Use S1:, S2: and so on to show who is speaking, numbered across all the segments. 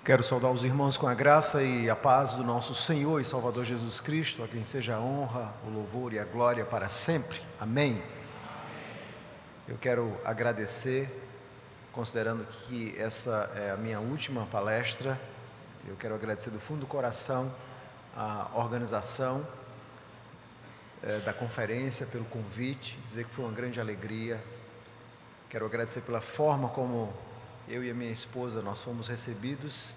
S1: Quero saudar os irmãos com a graça e a paz do nosso Senhor e Salvador Jesus Cristo, a quem seja a honra, o louvor e a glória para sempre. Amém. Eu quero agradecer, considerando que essa é a minha última palestra, eu quero agradecer do fundo do coração a organização da conferência, pelo convite, dizer que foi uma grande alegria. Quero agradecer pela forma como eu e a minha esposa, nós fomos recebidos,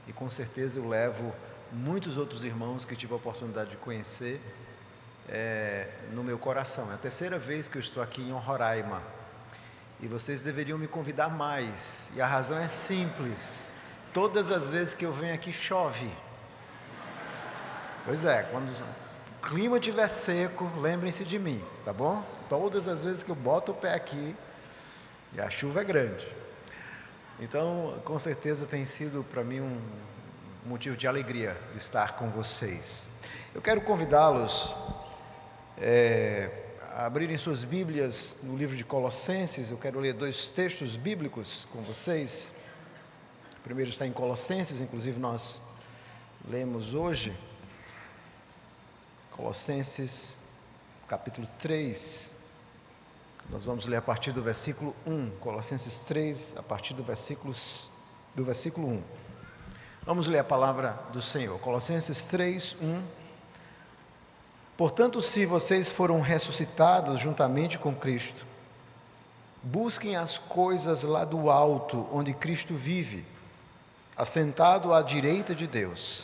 S1: e com certeza eu levo muitos outros irmãos que tive a oportunidade de conhecer no meu coração. É a terceira vez que eu estou aqui em Roraima, e vocês deveriam me convidar mais, e a razão é simples: todas as vezes que eu venho aqui chove. Pois é, quando o clima estiver seco, lembrem-se de mim, tá bom? Todas as vezes que eu boto o pé aqui, e a chuva é grande. Então, com certeza tem sido para mim um motivo de alegria de estar com vocês. Eu quero convidá-los a abrirem suas Bíblias no livro de Colossenses. Eu quero ler dois textos bíblicos com vocês. O primeiro está em Colossenses, inclusive nós lemos hoje. Colossenses, capítulo 3. Nós vamos ler a partir do versículo 1, Colossenses 3, a partir do versículo 1. Vamos ler a palavra do Senhor. Colossenses 3, 1. Portanto, se vocês foram ressuscitados juntamente com Cristo, busquem as coisas lá do alto, onde Cristo vive, assentado à direita de Deus.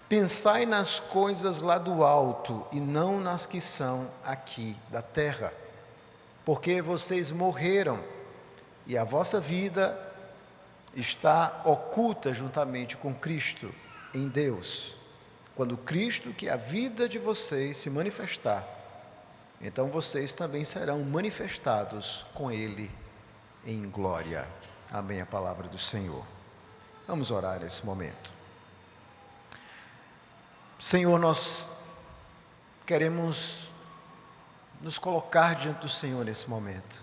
S1: Pensai nas coisas lá do alto e não nas que são aqui da terra. Porque vocês morreram e a vossa vida está oculta juntamente com Cristo em Deus. Quando Cristo, que é a vida de vocês, se manifestar, então vocês também serão manifestados com Ele em glória. Amém, a palavra do Senhor. Vamos orar nesse momento. Senhor, nós queremos nos colocar diante do Senhor nesse momento,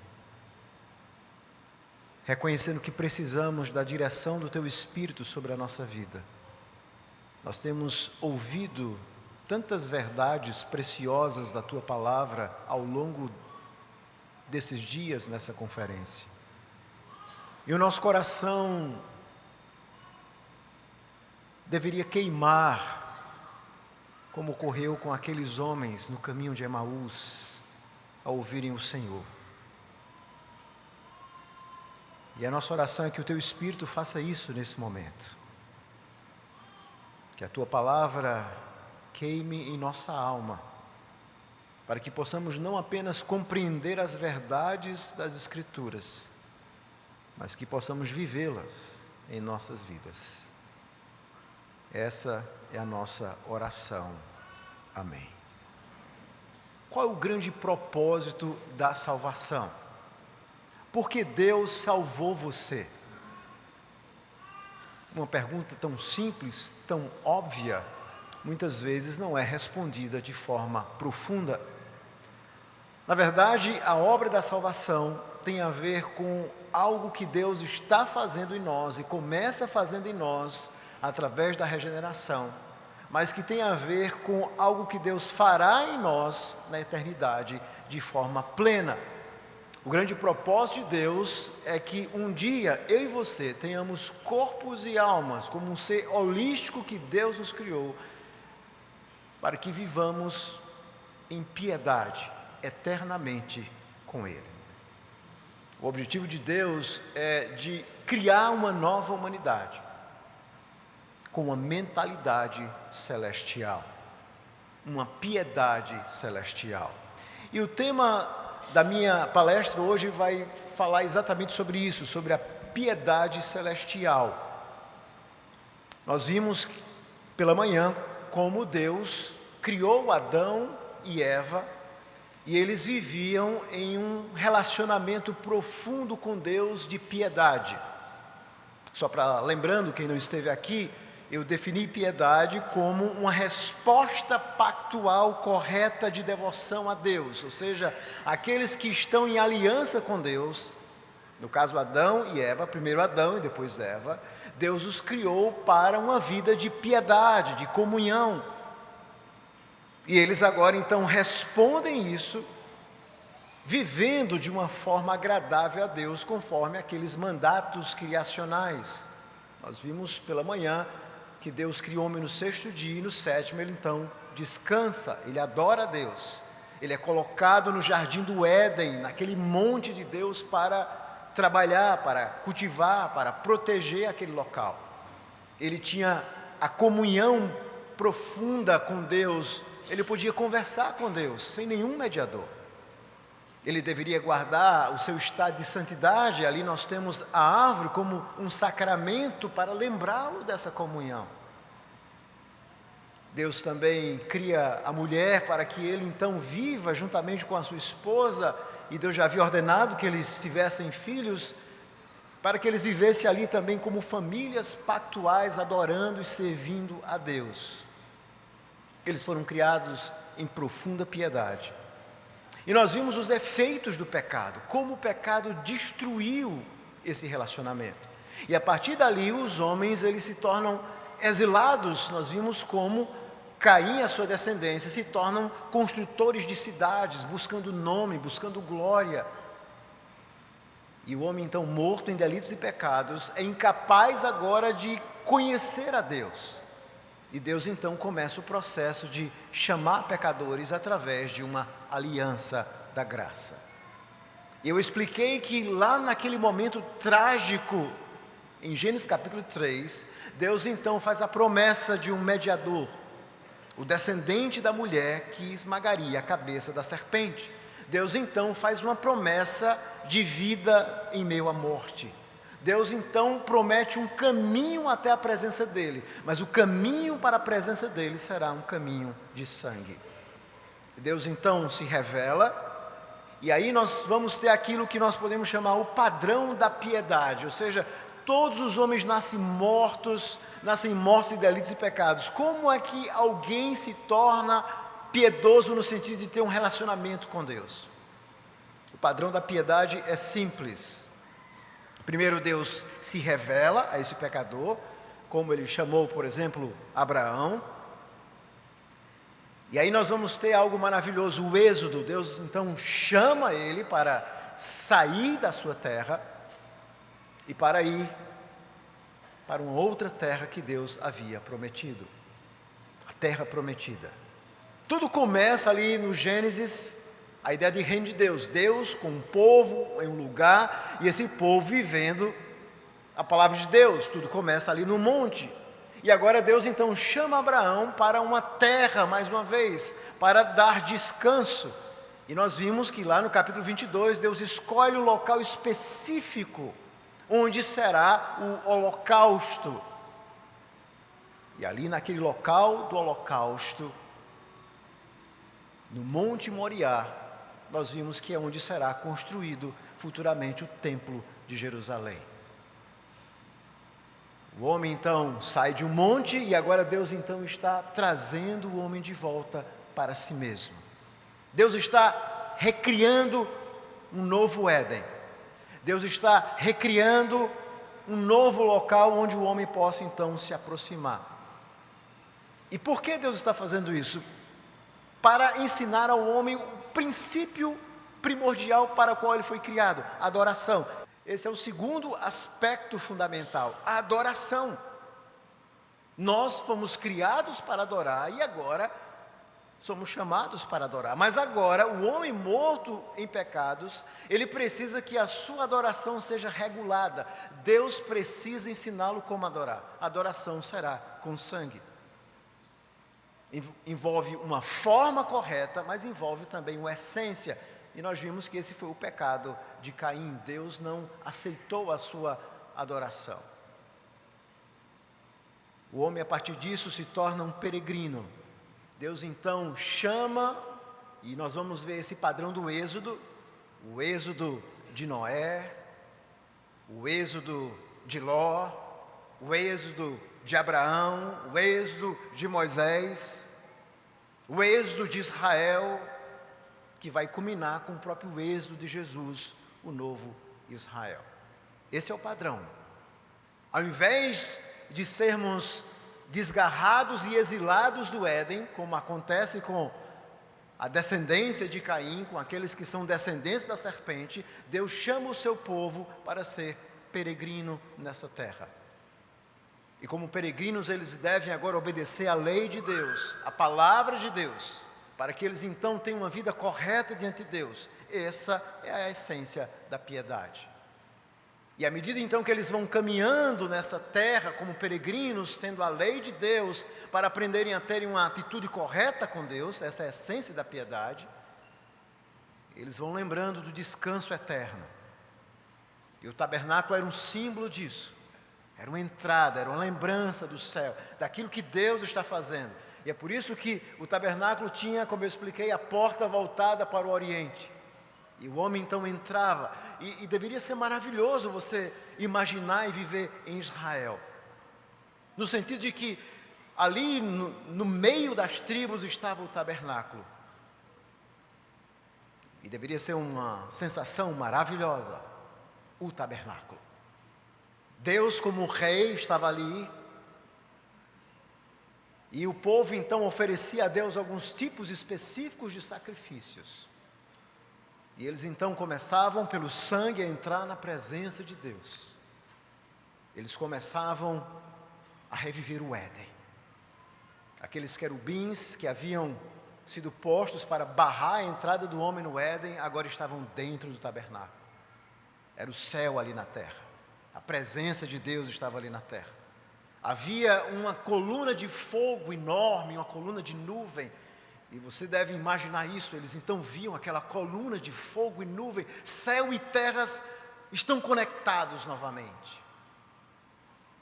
S1: reconhecendo que precisamos da direção do Teu Espírito sobre a nossa vida. Nós temos ouvido tantas verdades preciosas da Tua Palavra ao longo desses dias nessa conferência, e o nosso coração deveria queimar, como ocorreu com aqueles homens no caminho de Emaús, ao ouvirem o Senhor. E a nossa oração é que o Teu Espírito faça isso nesse momento, que a Tua Palavra queime em nossa alma, para que possamos não apenas compreender as verdades das Escrituras, mas que possamos vivê-las em nossas vidas. Essa é a nossa oração. Amém. Qual é o grande propósito da salvação? Por que Deus salvou você? Uma pergunta tão simples, tão óbvia, muitas vezes não é respondida de forma profunda. Na verdade, a obra da salvação tem a ver com algo que Deus está fazendo em nós e começa fazendo em nós através da regeneração, mas que tem a ver com algo que Deus fará em nós na eternidade de forma plena. O grande propósito de Deus é que um dia eu e você tenhamos corpos e almas como um ser holístico que Deus nos criou, para que vivamos em piedade eternamente com Ele. O objetivo de Deus é de criar uma nova humanidade, com uma mentalidade celestial, uma piedade celestial. E o tema da minha palestra hoje vai falar exatamente sobre isso, sobre a piedade celestial. Nós vimos pela manhã como Deus criou Adão e Eva, e eles viviam em um relacionamento profundo com Deus de piedade. Só para lembrando quem não esteve aqui, eu defini piedade como uma resposta pactual correta de devoção a Deus, ou seja, aqueles que estão em aliança com Deus, No caso, Adão e Eva, primeiro Adão e depois Eva, Deus os criou para uma vida de piedade, de comunhão. E eles agora então respondem isso, vivendo de uma forma agradável a Deus, conforme aqueles mandatos criacionais. Nós vimos pela manhã que Deus criou o homem no sexto dia e no sétimo ele então descansa, ele adora a Deus. Ele é colocado no jardim do Éden, naquele monte de Deus, para trabalhar, para cultivar, para proteger aquele local. Ele tinha a comunhão profunda com Deus, ele podia conversar com Deus sem nenhum mediador. Ele deveria guardar o seu estado de santidade. Ali nós temos a árvore como um sacramento para lembrá-lo dessa comunhão. Deus também cria a mulher para que ele então viva juntamente com a sua esposa, e Deus já havia ordenado que eles tivessem filhos, para que eles vivessem ali também como famílias pactuais, adorando e servindo a Deus. Eles foram criados em profunda piedade. E nós vimos os efeitos do pecado, como o pecado destruiu esse relacionamento. E a partir dali os homens eles se tornam exilados. Nós vimos como Caim e a sua descendência se tornam construtores de cidades, buscando nome, buscando glória. E o homem então morto em delitos e pecados é incapaz agora de conhecer a Deus. E Deus então começa o processo de chamar pecadores através de uma aliança da graça. Eu expliquei que lá naquele momento trágico, em Gênesis capítulo 3, Deus então faz a promessa de um mediador, o descendente da mulher que esmagaria a cabeça da serpente. Deus então faz uma promessa de vida em meio à morte. Deus então promete um caminho até a presença dele, mas o caminho para a presença dele será um caminho de sangue. Deus então se revela, e aí nós vamos ter aquilo que nós podemos chamar o padrão da piedade, ou seja, todos os homens nascem mortos em delitos e pecados. Como é que alguém se torna piedoso no sentido de ter um relacionamento com Deus? O padrão da piedade é simples. Primeiro, Deus se revela a esse pecador, como ele chamou, por exemplo, Abraão. E aí nós vamos ter algo maravilhoso, o êxodo. Deus então chama ele para sair da sua terra e para ir para uma outra terra que Deus havia prometido, a terra prometida. Tudo começa ali no Gênesis, a ideia de reino de Deus, Deus com um povo em um lugar, e esse povo vivendo a palavra de Deus. Tudo começa ali no monte, e agora Deus então chama Abraão para uma terra, mais uma vez, para dar descanso. E nós vimos que lá no capítulo 22, Deus escolhe um local específico, onde será o holocausto. E ali naquele local do holocausto, no Monte Moriá, nós vimos que é onde será construído futuramente o Templo de Jerusalém. O homem então sai de um monte e agora Deus então está trazendo o homem de volta para si mesmo. Deus está recriando um novo Éden. Deus está recriando um novo local onde o homem possa então se aproximar. E por que Deus está fazendo isso? Para ensinar ao homem o princípio primordial para o qual ele foi criado, a adoração. Esse é o segundo aspecto fundamental, a adoração. Nós fomos criados para adorar e agora somos chamados para adorar. Mas agora o homem morto em pecados, ele precisa que a sua adoração seja regulada. Deus precisa ensiná-lo como adorar. A adoração será com sangue. Envolve uma forma correta, mas envolve também uma essência. E nós vimos que esse foi o pecado de Caim. Deus não aceitou a sua adoração. O homem, a partir disso, se torna um peregrino. Deus então chama, e nós vamos ver esse padrão do êxodo, o êxodo de Noé, o êxodo de Ló, o êxodo de Abraão, o êxodo de Moisés, o êxodo de Israel, que vai culminar com o próprio êxodo de Jesus, o novo Israel. Esse é o padrão. Ao invés de sermos desgarrados e exilados do Éden, como acontece com a descendência de Caim, com aqueles que são descendentes da serpente, Deus chama o seu povo para ser peregrino nessa terra. E como peregrinos, eles devem agora obedecer à lei de Deus, à palavra de Deus, para que eles então tenham uma vida correta diante de Deus. Essa é a essência da piedade. E à medida então que eles vão caminhando nessa terra como peregrinos, tendo a lei de Deus, para aprenderem a terem uma atitude correta com Deus, essa é a essência da piedade, eles vão lembrando do descanso eterno. E o tabernáculo era um símbolo disso. Era uma entrada, era uma lembrança do céu, daquilo que Deus está fazendo. E é por isso que o tabernáculo tinha, como eu expliquei, a porta voltada para o Oriente. E o homem então entrava, e deveria ser maravilhoso você imaginar e viver em Israel. No sentido de que ali no meio das tribos estava o tabernáculo. E deveria ser uma sensação maravilhosa, o tabernáculo. Deus como rei estava ali, e o povo então oferecia a Deus alguns tipos específicos de sacrifícios. E eles então começavam pelo sangue a entrar na presença de Deus. Eles começavam a reviver o Éden. Aqueles querubins que haviam sido postos para barrar a entrada do homem no Éden, agora estavam dentro do tabernáculo. Era o céu ali na terra. A presença de Deus estava ali na terra. Havia uma coluna de fogo enorme, uma coluna de nuvem. E você deve imaginar isso. Eles então viam aquela coluna de fogo e nuvem. Céu e terras estão conectados novamente.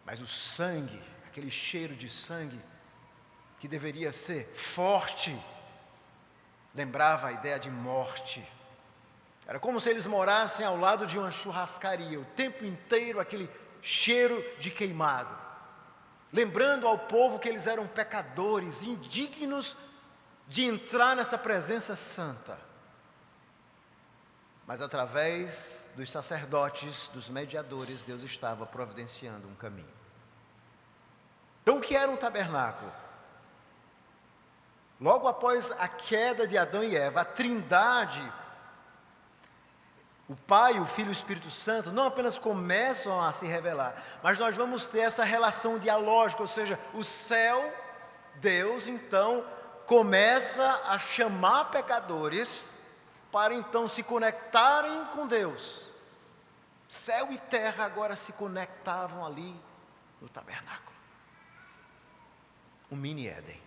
S1: Mas o sangue, aquele cheiro de sangue, que deveria ser forte, lembrava a ideia de morte. Era como se eles morassem ao lado de uma churrascaria, o tempo inteiro aquele cheiro de queimado, lembrando ao povo que eles eram pecadores, indignos de entrar nessa presença santa. Mas através dos sacerdotes, dos mediadores, Deus estava providenciando um caminho. Então o que era um tabernáculo? Logo após a queda de Adão e Eva, a Trindade, o Pai, o Filho e o Espírito Santo, não apenas começam a se revelar, mas nós vamos ter essa relação dialógica, ou seja, o céu, Deus, então, começa a chamar pecadores para então se conectarem com Deus. Céu e terra agora se conectavam ali no tabernáculo. Um mini Éden.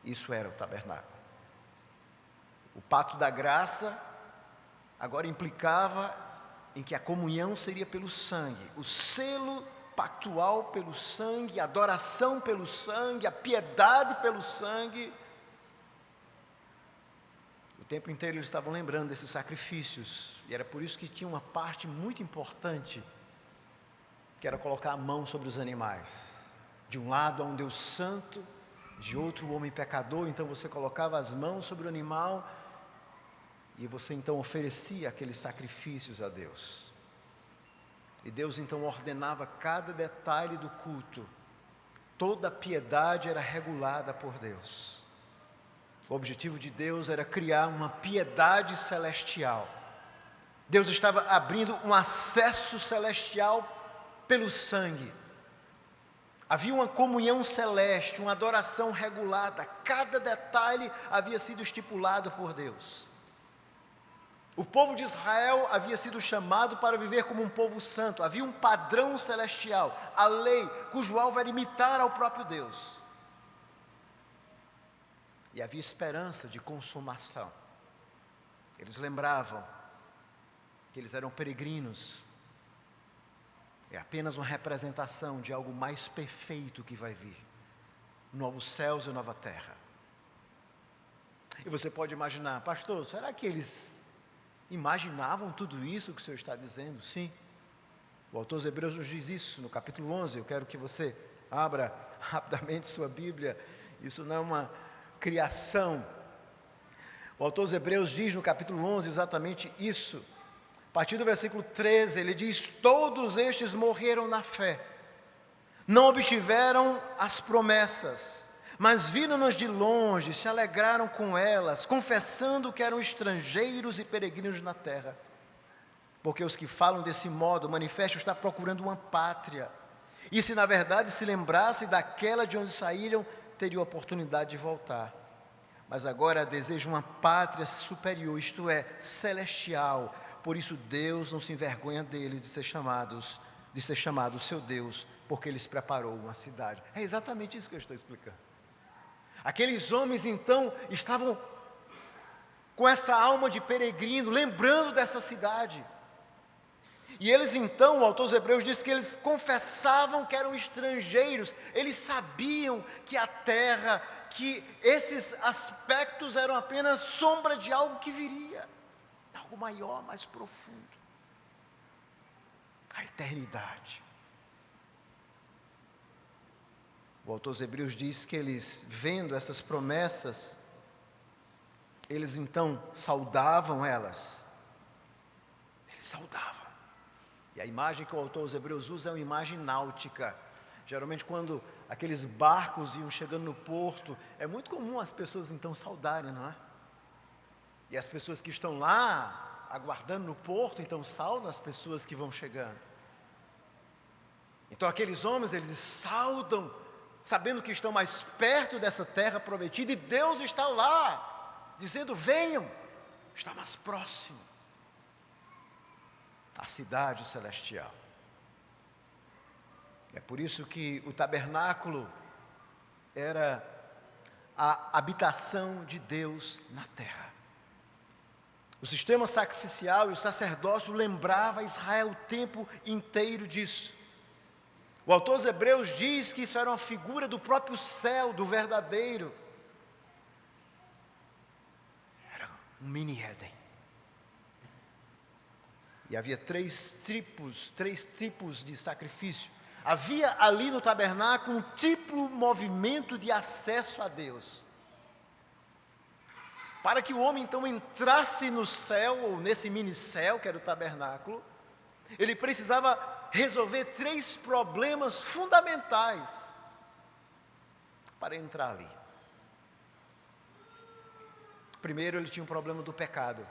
S1: Isso era o tabernáculo. O pacto da graça agora implicava em que a comunhão seria pelo sangue, o selo pactual pelo sangue, a adoração pelo sangue, a piedade pelo sangue. O tempo inteiro eles estavam lembrando desses sacrifícios, e era por isso que tinha uma parte muito importante, que era colocar a mão sobre os animais. De um lado há um Deus santo, de outro o homem pecador, então você colocava as mãos sobre o animal, e você então oferecia aqueles sacrifícios a Deus. E Deus então ordenava cada detalhe do culto. Toda a piedade era regulada por Deus. O objetivo de Deus era criar uma piedade celestial. Deus estava abrindo um acesso celestial pelo sangue. Havia uma comunhão celeste, uma adoração regulada. Cada detalhe havia sido estipulado por Deus. O povo de Israel havia sido chamado para viver como um povo santo. Havia um padrão celestial, a lei, cujo alvo era imitar ao próprio Deus. E havia esperança de consumação. Eles lembravam que eles eram peregrinos. É apenas uma representação de algo mais perfeito que vai vir. Novos céus e nova terra. E você pode imaginar, pastor, será que eles imaginavam tudo isso que o Senhor está dizendo? Sim. O autor dos Hebreus nos diz isso no capítulo 11. Eu quero que você abra rapidamente sua Bíblia. Isso não é uma criação. O autor dos Hebreus diz no capítulo 11 exatamente isso. partir do versículo 13, ele diz: todos estes morreram na fé, não obtiveram as promessas, mas viram-nas de longe, se alegraram com elas, confessando que eram estrangeiros e peregrinos na terra. Porque os que falam desse modo manifestam estar procurando uma pátria, e se na verdade se lembrassem daquela de onde saíram, teriam a oportunidade de voltar. Mas agora desejam uma pátria superior, isto é, celestial. Por isso Deus não se envergonha deles de ser chamado seu Deus, porque Ele preparou uma cidade. É exatamente isso que eu estou explicando. Aqueles homens então estavam com essa alma de peregrino, lembrando dessa cidade. E eles então, o autor dos Hebreus diz que eles confessavam que eram estrangeiros, eles sabiam que a terra, que esses aspectos eram apenas sombra de algo que viria, algo maior, mais profundo, a eternidade. O autor dos Hebreus diz que eles, vendo essas promessas, eles então saudavam elas, eles saudavam. E a imagem que o autor dos Hebreus usa é uma imagem náutica. Geralmente quando aqueles barcos iam chegando no porto, é muito comum as pessoas então saudarem, não é? E as pessoas que estão lá, aguardando no porto, então saudam as pessoas que vão chegando. Então aqueles homens, eles saudam, sabendo que estão mais perto dessa terra prometida, e Deus está lá, dizendo: venham, está mais próximo. A cidade celestial. É por isso que o tabernáculo era a habitação de Deus na terra. O sistema sacrificial e o sacerdócio lembrava Israel o tempo inteiro disso. O autor dos Hebreus diz que isso era uma figura do próprio céu, do verdadeiro. Era um mini Éden. E havia três tipos de sacrifício. Havia ali no tabernáculo um triplo movimento de acesso a Deus. Para que o homem então entrasse no céu, ou nesse mini céu que era o tabernáculo, ele precisava resolver 3 problemas fundamentais para entrar ali. Primeiro, ele tinha um problema do pecado.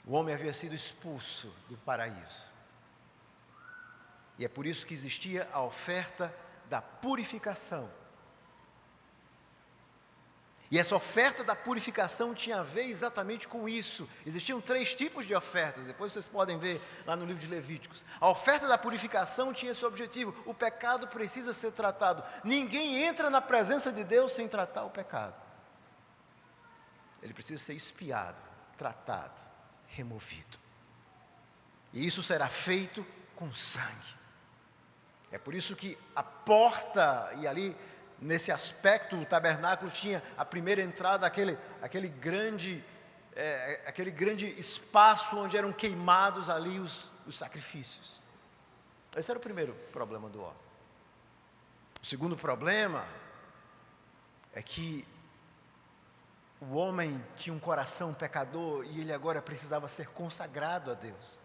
S1: O homem havia sido expulso do paraíso. E é por isso que existia a oferta da purificação. E essa oferta da purificação tinha a ver exatamente com isso. Existiam 3 tipos de ofertas, depois vocês podem ver lá no livro de Levíticos. A oferta da purificação tinha esse objetivo: o pecado precisa ser tratado. Ninguém entra na presença de Deus sem tratar o pecado. Ele precisa ser expiado, tratado, removido. E isso será feito com sangue. É por isso que a porta, e ali nesse aspecto o tabernáculo tinha a primeira entrada, aquele grande espaço onde eram queimados ali os sacrifícios. Esse era o primeiro problema do homem. O segundo problema é que o homem tinha um coração pecador e ele agora precisava ser consagrado a Deus.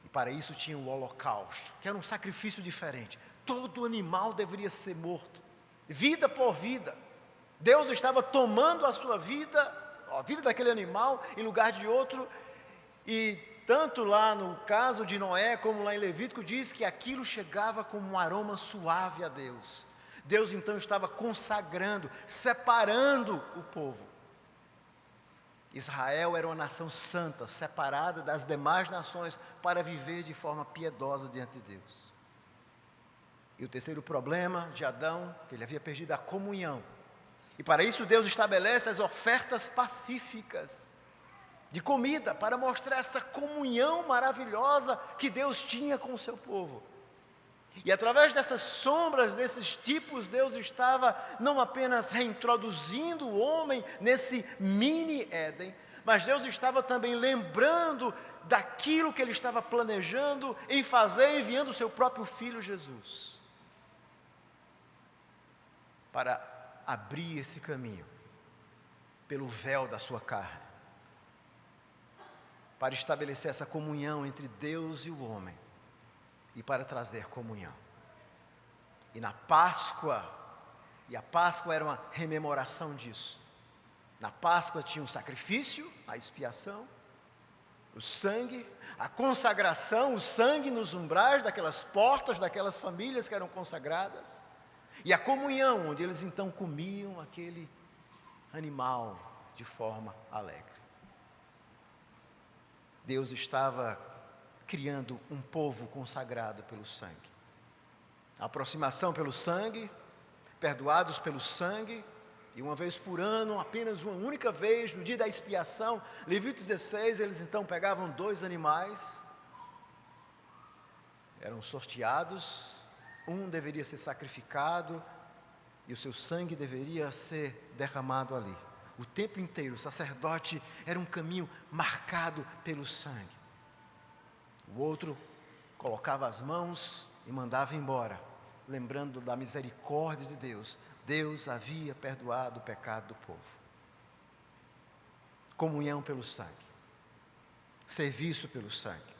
S1: E para isso tinha o holocausto, que era um sacrifício diferente. Todo animal deveria ser morto, vida por vida. Deus estava tomando a sua vida, a vida daquele animal, em lugar de outro. E tanto lá no caso de Noé, como lá em Levítico, diz que aquilo chegava como um aroma suave a Deus. Deus então estava consagrando, separando o povo. Israel era uma nação santa, separada das demais nações para viver de forma piedosa diante de Deus. E o terceiro problema de Adão, que ele havia perdido a comunhão. E para isso Deus estabelece as ofertas pacíficas de comida, para mostrar essa comunhão maravilhosa que Deus tinha com o seu povo. E através dessas sombras, desses tipos, Deus estava não apenas reintroduzindo o homem nesse mini Éden, mas Deus estava também lembrando daquilo que Ele estava planejando em fazer, enviando o seu próprio Filho Jesus, para abrir esse caminho, pelo véu da sua carne, para estabelecer essa comunhão entre Deus e o homem e para trazer comunhão. E na Páscoa, e a Páscoa era uma rememoração disso. Na Páscoa tinha um sacrifício, a expiação, o sangue, a consagração, o sangue nos umbrais daquelas portas, daquelas famílias que eram consagradas, e a comunhão, onde eles então comiam aquele animal de forma alegre. Deus estava criando um povo consagrado pelo sangue. A aproximação pelo sangue, perdoados pelo sangue, e uma vez por ano, apenas uma única vez, no dia da expiação, Levítico 16, eles então pegavam 2 animais, eram sorteados, um deveria ser sacrificado, e o seu sangue deveria ser derramado ali. O tempo inteiro, o sacerdote era um caminho marcado pelo sangue. O outro colocava as mãos e mandava embora, lembrando da misericórdia de Deus. Deus havia perdoado o pecado do povo. Comunhão pelo sangue, serviço pelo sangue.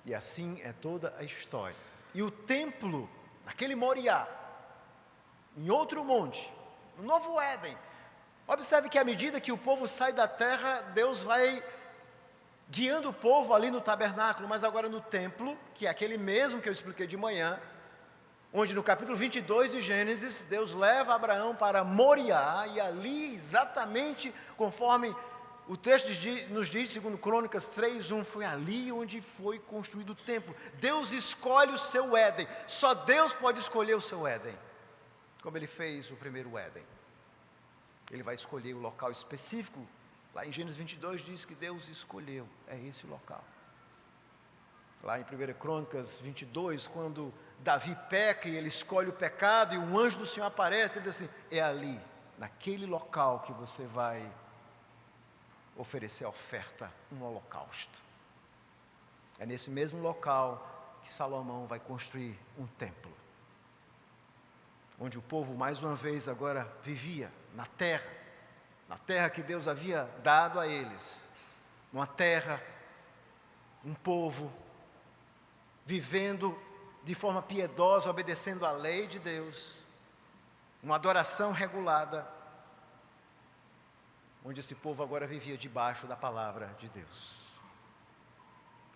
S1: E assim é toda a história. E o templo, naquele Moriá, em outro monte, no novo Éden. Observe que à medida que o povo sai da terra, Deus vai guiando o povo ali no tabernáculo, mas agora no templo, que é aquele mesmo que eu expliquei de manhã, onde no capítulo 22 de Gênesis, Deus leva Abraão para Moriá, e ali, exatamente conforme o texto nos diz, segundo Crônicas 3:1, foi ali onde foi construído o templo. Deus escolhe o seu Éden, só Deus pode escolher o seu Éden, como Ele fez o primeiro Éden. Ele vai escolher o local específico. Lá em Gênesis 22 diz que Deus escolheu, é esse o local. Lá em 1 Crônicas 22, quando Davi peca e ele escolhe o pecado e um anjo do Senhor aparece, ele diz assim, é ali, naquele local que você vai oferecer a oferta, um holocausto. É nesse mesmo local que Salomão vai construir um templo, onde o povo mais uma vez agora vivia na terra que Deus havia dado a eles, uma terra, um povo, vivendo de forma piedosa, obedecendo à lei de Deus, uma adoração regulada, onde esse povo agora vivia debaixo da palavra de Deus.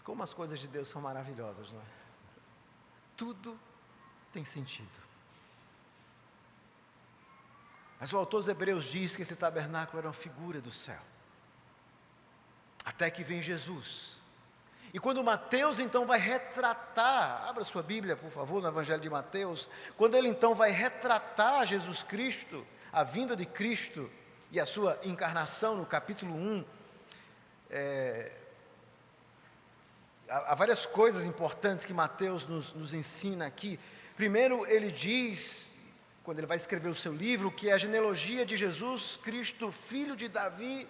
S1: Como as coisas de Deus são maravilhosas, não é? Tudo tem sentido. Mas o autor dos Hebreus diz que esse tabernáculo era uma figura do céu, até que vem Jesus. E quando Mateus então vai retratar, abra sua Bíblia por favor no Evangelho de Mateus, quando ele então vai retratar Jesus Cristo, a vinda de Cristo e a sua encarnação no capítulo 1, há várias coisas importantes que Mateus nos ensina aqui. Primeiro ele diz, quando ele vai escrever o seu livro, que é a genealogia de Jesus Cristo, filho de Davi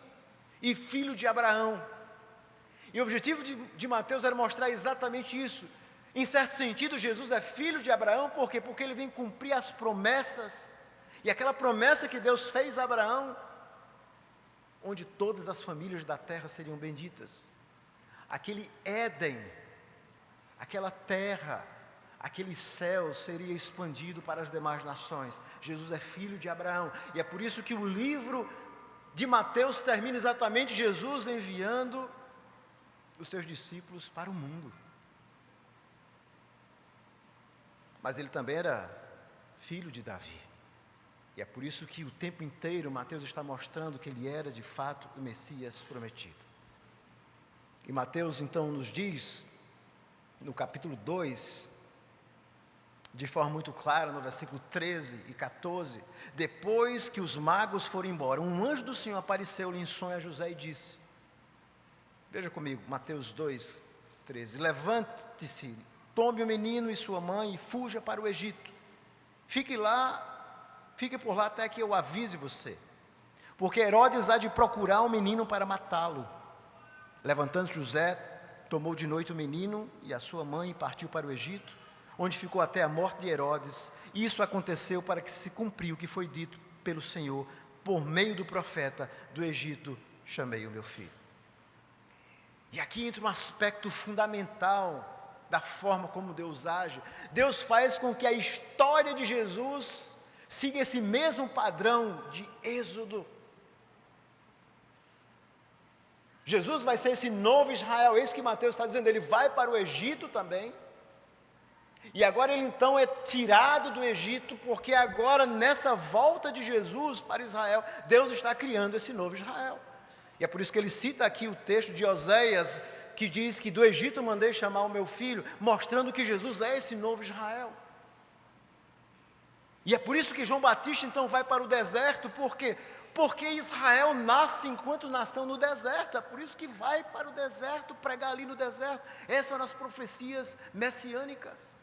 S1: e filho de Abraão. E o objetivo de Mateus era mostrar exatamente isso. Em certo sentido, Jesus é filho de Abraão, por quê? Porque ele vem cumprir as promessas, e aquela promessa que Deus fez a Abraão, onde todas as famílias da terra seriam benditas. Aquele Éden, aquela terra, aquele céu seria expandido para as demais nações. Jesus é filho de Abraão, e é por isso que o livro de Mateus termina exatamente Jesus enviando os seus discípulos para o mundo. Mas ele também era filho de Davi, e é por isso que o tempo inteiro Mateus está mostrando que ele era de fato o Messias prometido. E Mateus então nos diz, no capítulo 2, de forma muito clara, no versículo 13 e 14, depois que os magos foram embora, um anjo do Senhor apareceu-lhe em sonho a José e disse, veja comigo, Mateus 2, 13, levante-se, tome o menino e sua mãe e fuja para o Egito, fique por lá até que eu avise você, porque Herodes há de procurar o menino para matá-lo. Levantando-se José, tomou de noite o menino e a sua mãe e partiu para o Egito, onde ficou até a morte de Herodes. Isso aconteceu para que se cumpriu o que foi dito pelo Senhor, por meio do profeta, do Egito chamei o meu filho. E aqui entra um aspecto fundamental da forma como Deus age. Deus faz com que a história de Jesus siga esse mesmo padrão de êxodo. Jesus vai ser esse novo Israel, eis que Mateus está dizendo, ele vai para o Egito também, e agora ele então é tirado do Egito, porque agora nessa volta de Jesus para Israel, Deus está criando esse novo Israel, e é por isso que ele cita aqui o texto de Oséias, que diz que do Egito mandei chamar o meu filho, mostrando que Jesus é esse novo Israel. E é por isso que João Batista então vai para o deserto, porque Israel nasce enquanto nação no deserto, é por isso que vai para o deserto, pregar ali no deserto. Essas são as profecias messiânicas.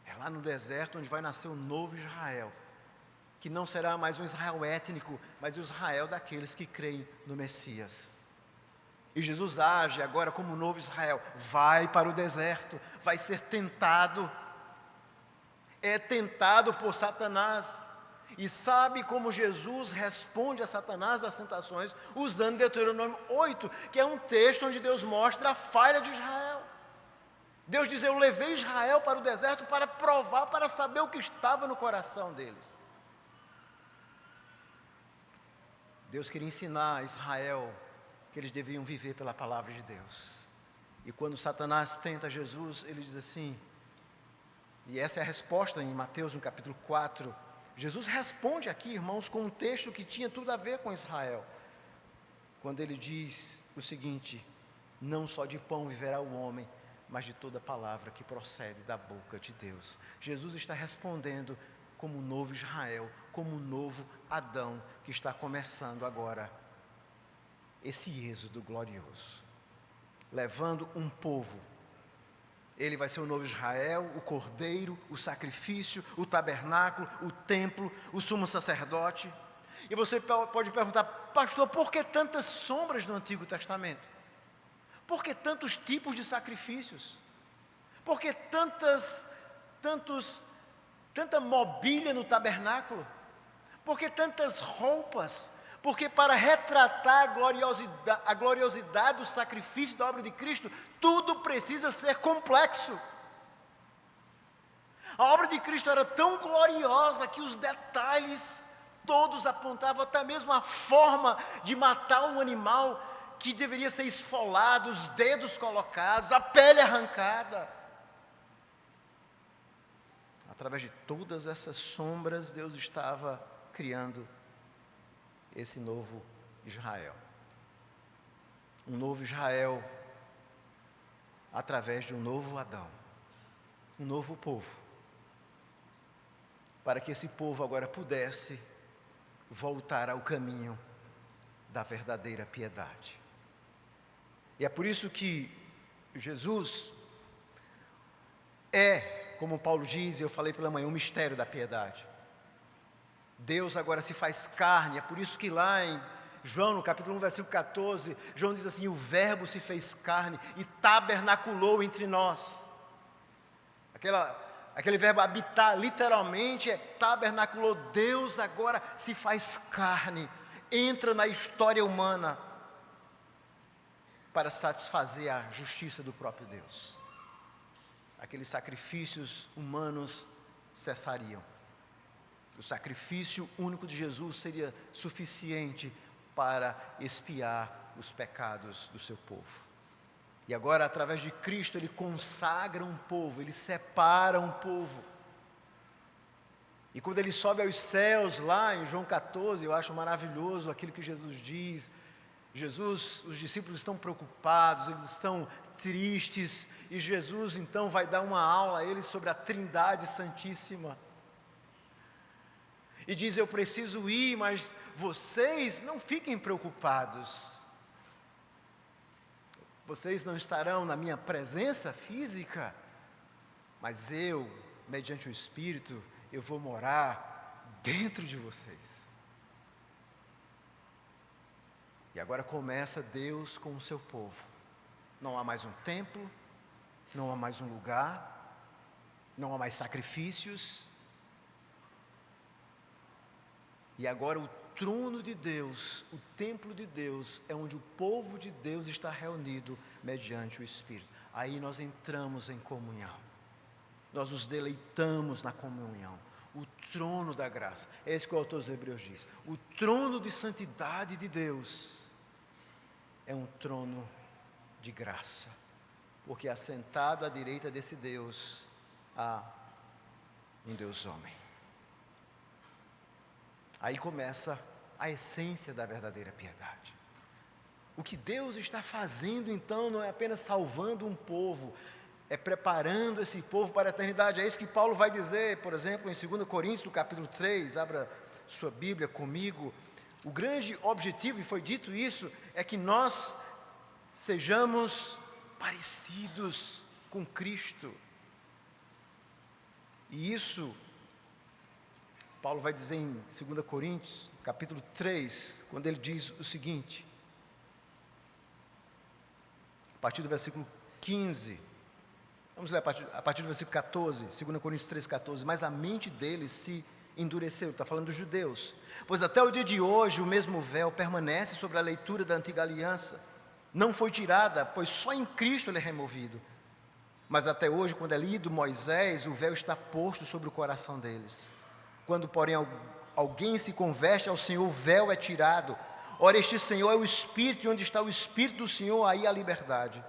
S1: É lá no deserto onde vai nascer o novo Israel, que não será mais um Israel étnico, mas o Israel daqueles que creem no Messias. E Jesus age agora como o novo Israel, vai para o deserto, vai ser tentado, é tentado por Satanás, e sabe como Jesus responde a Satanás nas tentações, usando Deuteronômio 8, que é um texto onde Deus mostra a falha de Israel. Deus diz, eu levei Israel para o deserto para provar, para saber o que estava no coração deles. Deus queria ensinar a Israel que eles deviam viver pela palavra de Deus. E quando Satanás tenta Jesus, ele diz assim, e essa é a resposta em Mateus, no capítulo 4, Jesus responde aqui, irmãos, com um texto que tinha tudo a ver com Israel, quando ele diz o seguinte, não só de pão viverá o homem, mas de toda palavra que procede da boca de Deus. Jesus está respondendo como um novo Israel, como um novo Adão, que está começando agora esse êxodo glorioso, levando um povo. Ele vai ser o novo Israel, o cordeiro, o sacrifício, o tabernáculo, o templo, o sumo sacerdote. E você pode perguntar, pastor, por que tantas sombras no Antigo Testamento? Por que tantos tipos de sacrifícios? Por que tanta mobília no tabernáculo? Por que tantas roupas? Porque para retratar a gloriosidade do sacrifício da obra de Cristo, tudo precisa ser complexo. A obra de Cristo era tão gloriosa que os detalhes todos apontavam até mesmo a forma de matar um animal que deveria ser esfolado, os dedos colocados, a pele arrancada. Através de todas essas sombras, Deus estava criando esse novo Israel. Um novo Israel através de um novo Adão, um novo povo, para que esse povo agora pudesse voltar ao caminho da verdadeira piedade. E é por isso que Jesus é, como Paulo diz, eu falei pela manhã, o mistério da piedade. Deus agora se faz carne, é por isso que lá em João, no capítulo 1, versículo 14, João diz assim, o verbo se fez carne e tabernaculou entre nós. Aquele verbo habitar, literalmente, é tabernaculou. Deus agora se faz carne, entra na história humana, para satisfazer a justiça do próprio Deus. Aqueles sacrifícios humanos cessariam. O sacrifício único de Jesus seria suficiente para expiar os pecados do seu povo. E agora, através de Cristo, Ele consagra um povo, Ele separa um povo. E quando Ele sobe aos céus, lá em João 14, eu acho maravilhoso aquilo que Jesus diz. Os discípulos estão preocupados, eles estão tristes, e Jesus então vai dar uma aula a eles sobre a Trindade Santíssima. E diz, eu preciso ir, mas vocês não fiquem preocupados. Vocês não estarão na minha presença física, mas eu, mediante o Espírito, eu vou morar dentro de vocês. E agora começa Deus com o seu povo. Não há mais um templo, não há mais um lugar, não há mais sacrifícios. E agora trono de Deus, o templo de Deus, é onde o povo de Deus está reunido mediante o Espírito. Aí nós entramos em comunhão, nós nos deleitamos na comunhão. O trono da graça, é isso que o autor dos Hebreus diz. O trono de santidade de Deus é um trono de graça, porque assentado à direita desse Deus há um Deus homem. Aí começa a essência da verdadeira piedade. O que Deus está fazendo então não é apenas salvando um povo, é preparando esse povo para a eternidade. É isso que Paulo vai dizer, por exemplo, em 2 Coríntios, no capítulo 3, abra sua Bíblia comigo. O grande objetivo, e foi dito isso, é que nós sejamos parecidos com Cristo. E isso, Paulo vai dizer em 2 Coríntios, capítulo 3, quando ele diz o seguinte, a partir do versículo 15, vamos ler a partir do versículo 14, 2 Coríntios 3, 14. Mas a mente deles se endureceu, está falando dos judeus, pois até o dia de hoje o mesmo véu permanece sobre a leitura da antiga aliança, não foi tirada, pois só em Cristo ele é removido. Mas até hoje, quando é lido Moisés, o véu está posto sobre o coração deles. Quando, porém, alguém se converte ao Senhor, o véu é tirado. Ora, este Senhor é o Espírito, e onde está o Espírito do Senhor, aí há liberdade.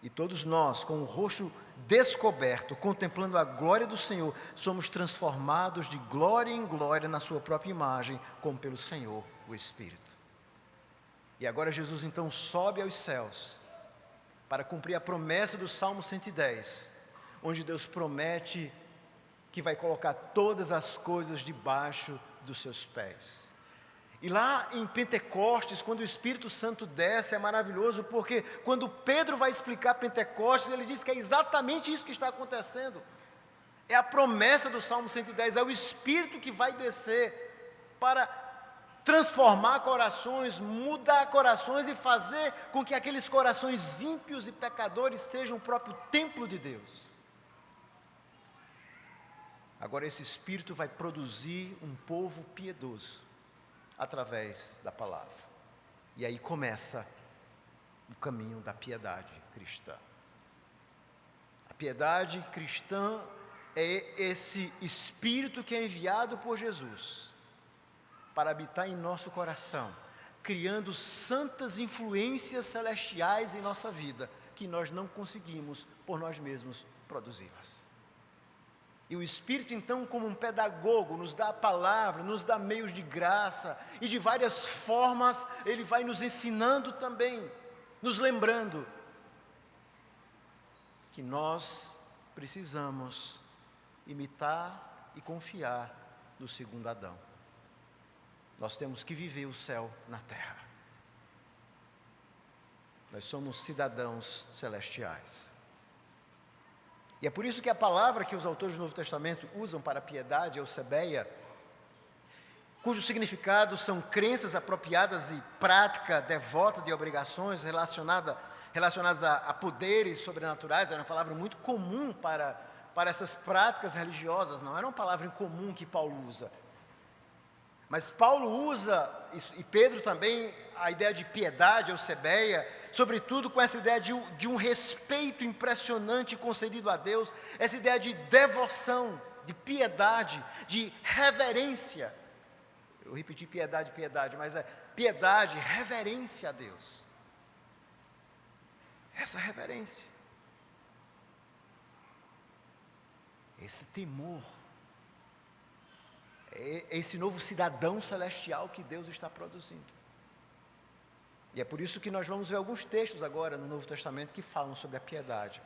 S1: E todos nós, com o rosto descoberto, contemplando a glória do Senhor, somos transformados de glória em glória na sua própria imagem, como pelo Senhor, o Espírito. E agora Jesus então sobe aos céus, para cumprir a promessa do Salmo 110, onde Deus promete que vai colocar todas as coisas debaixo dos seus pés. E lá em Pentecostes, quando o Espírito Santo desce, é maravilhoso, porque quando Pedro vai explicar Pentecostes, ele diz que é exatamente isso que está acontecendo. É a promessa do Salmo 110, é o Espírito que vai descer para transformar corações, mudar corações e fazer com que aqueles corações ímpios e pecadores sejam o próprio templo de Deus. Agora esse Espírito vai produzir um povo piedoso, através da palavra. E aí começa o caminho da piedade cristã. A piedade cristã é esse Espírito que é enviado por Jesus para habitar em nosso coração, criando santas influências celestiais em nossa vida, que nós não conseguimos por nós mesmos produzi-las. E o Espírito então, como um pedagogo, nos dá a palavra, nos dá meios de graça, e de várias formas ele vai nos ensinando também, nos lembrando que nós precisamos imitar e confiar no segundo Adão. Nós temos que viver o céu na terra. Nós somos cidadãos celestiais. E é por isso que a palavra que os autores do Novo Testamento usam para piedade, eusebeia, cujo significado são crenças apropriadas e prática devota de obrigações relacionadas a poderes sobrenaturais, era uma palavra muito comum para essas práticas religiosas, não era uma palavra incomum que Paulo usa. Mas Paulo usa, e Pedro também, a ideia de piedade, eusebeia, sobretudo com essa ideia de um respeito impressionante concedido a Deus, essa ideia de devoção, de piedade, de reverência. Eu repeti piedade, mas é piedade, reverência a Deus. Essa reverência. Esse temor. Esse novo cidadão celestial que Deus está produzindo. E é por isso que nós vamos ver alguns textos agora no Novo Testamento que falam sobre a piedade.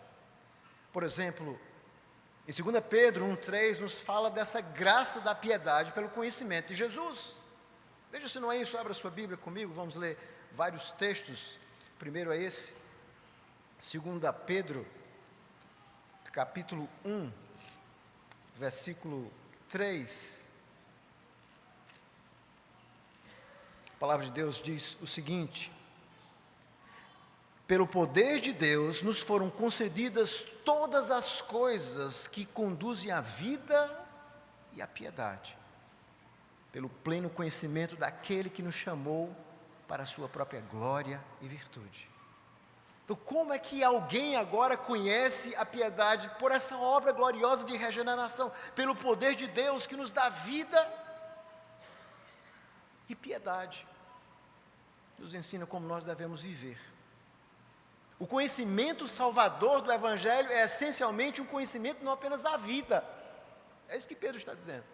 S1: Por exemplo, em 2 Pedro 1,3 nos fala dessa graça da piedade pelo conhecimento de Jesus. Veja se não é isso, abra sua Bíblia comigo, vamos ler vários textos. Primeiro é esse, 2 Pedro, capítulo 1, versículo 3. A palavra de Deus diz o seguinte: pelo poder de Deus nos foram concedidas todas as coisas que conduzem à vida e à piedade. pelo pleno conhecimento daquele que nos chamou para a sua própria glória e virtude. Então, como é que alguém agora conhece a piedade? Por essa obra gloriosa de regeneração, pelo poder de Deus que nos dá vida e piedade, nos ensina como nós devemos viver. O conhecimento salvador do Evangelho é essencialmente um conhecimento não apenas da vida. É isso que Pedro está dizendo.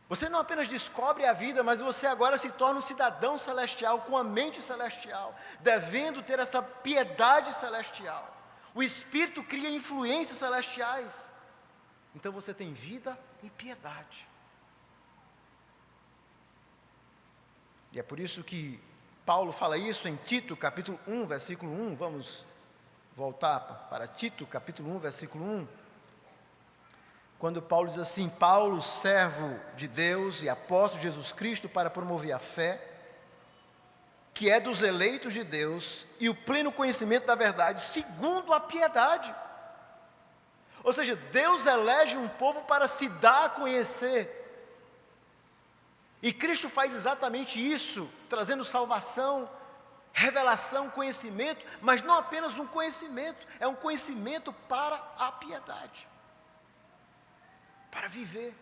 S1: Você não apenas descobre a vida, mas você agora se torna um cidadão celestial, com a mente celestial, devendo ter essa piedade celestial. O Espírito cria influências celestiais. Então você tem vida e piedade. E é por isso que Paulo fala isso em Tito, capítulo 1, versículo 1. Vamos voltar para Tito, capítulo 1, versículo 1. Quando Paulo diz assim: Paulo, servo de Deus e apóstolo de Jesus Cristo, para promover a fé, que é dos eleitos de Deus, e o pleno conhecimento da verdade, segundo a piedade. Ou seja, Deus elege um povo para se dar a conhecer. E Cristo faz exatamente isso, trazendo salvação, revelação, conhecimento, mas não apenas um conhecimento, é um conhecimento para a piedade. Para viver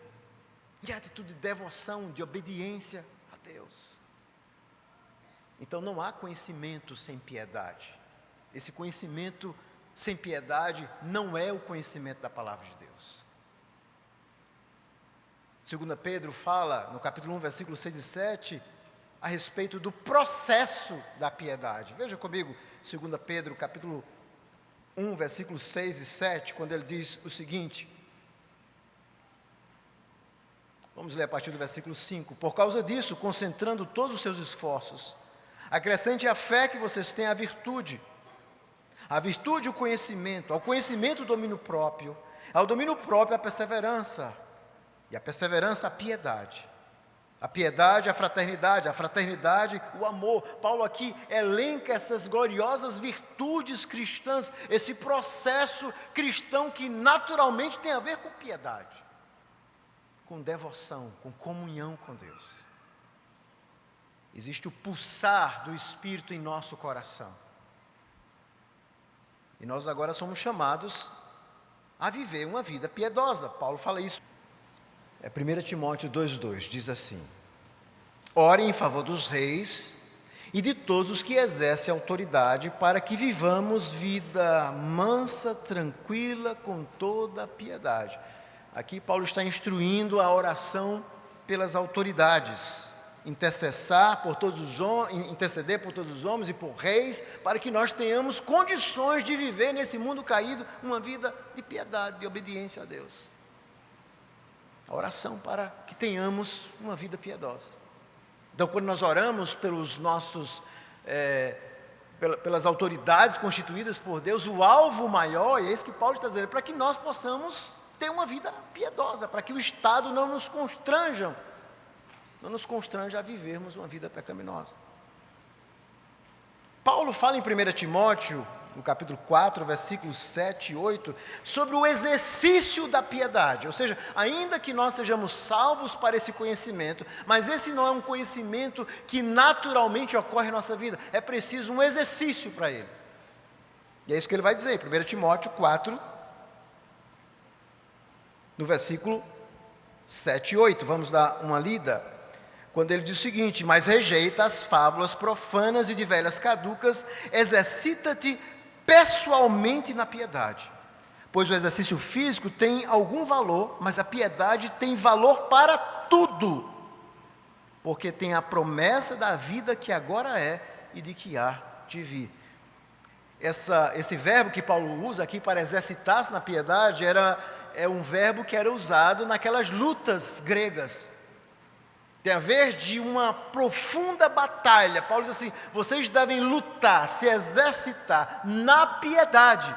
S1: em atitude de devoção, de obediência a Deus. Então não há conhecimento sem piedade. Esse conhecimento sem piedade não é o conhecimento da palavra de Deus. 2 Pedro fala, no capítulo 1, versículos 6 e 7, a respeito do processo da piedade. Veja comigo, 2 Pedro, capítulo 1, versículos 6 e 7, quando ele diz o seguinte. Vamos ler a partir do versículo 5. Por causa disso, concentrando todos os seus esforços, acrescente à fé que vocês têm a virtude o conhecimento, ao conhecimento o domínio próprio, ao domínio próprio a perseverança, e a perseverança a piedade, a fraternidade o amor. Paulo aqui elenca essas gloriosas virtudes cristãs, esse processo cristão que naturalmente tem a ver com piedade, com devoção, com comunhão com Deus. Existe o pulsar do Espírito em nosso coração. E nós agora somos chamados a viver uma vida piedosa. Paulo fala isso. 1 Timóteo 2,2 diz assim: ore em favor dos reis e de todos os que exercem autoridade, para que vivamos vida mansa, tranquila, com toda a piedade. Aqui Paulo está instruindo a oração pelas autoridades, interceder por todos os homens e por reis, para que nós tenhamos condições de viver nesse mundo caído uma vida de piedade, de obediência a Deus. A oração para que tenhamos uma vida piedosa. Então, quando nós oramos pelos nossos, pelas autoridades constituídas por Deus, o alvo maior, e é isso que Paulo está dizendo, para que nós possamos ter uma vida piedosa, para que o Estado não nos constranja a vivermos uma vida pecaminosa. Paulo fala em 1 Timóteo, no capítulo 4, versículos 7 e 8, sobre o exercício da piedade, ou seja, ainda que nós sejamos salvos para esse conhecimento, mas esse não é um conhecimento que naturalmente ocorre em nossa vida, é preciso um exercício para ele. E é isso que ele vai dizer, 1 Timóteo 4, no versículo 7 e 8, vamos dar uma lida, quando ele diz o seguinte: mas rejeita as fábulas profanas e de velhas caducas, exercita-te pessoalmente na piedade, pois o exercício físico tem algum valor, mas a piedade tem valor para tudo, porque tem a promessa da vida que agora é e de que há de vir. Esse verbo que Paulo usa aqui para exercitar-se na piedade é um verbo que era usado naquelas lutas gregas. Tem a ver de uma profunda batalha. Paulo diz assim: vocês devem lutar, se exercitar na piedade.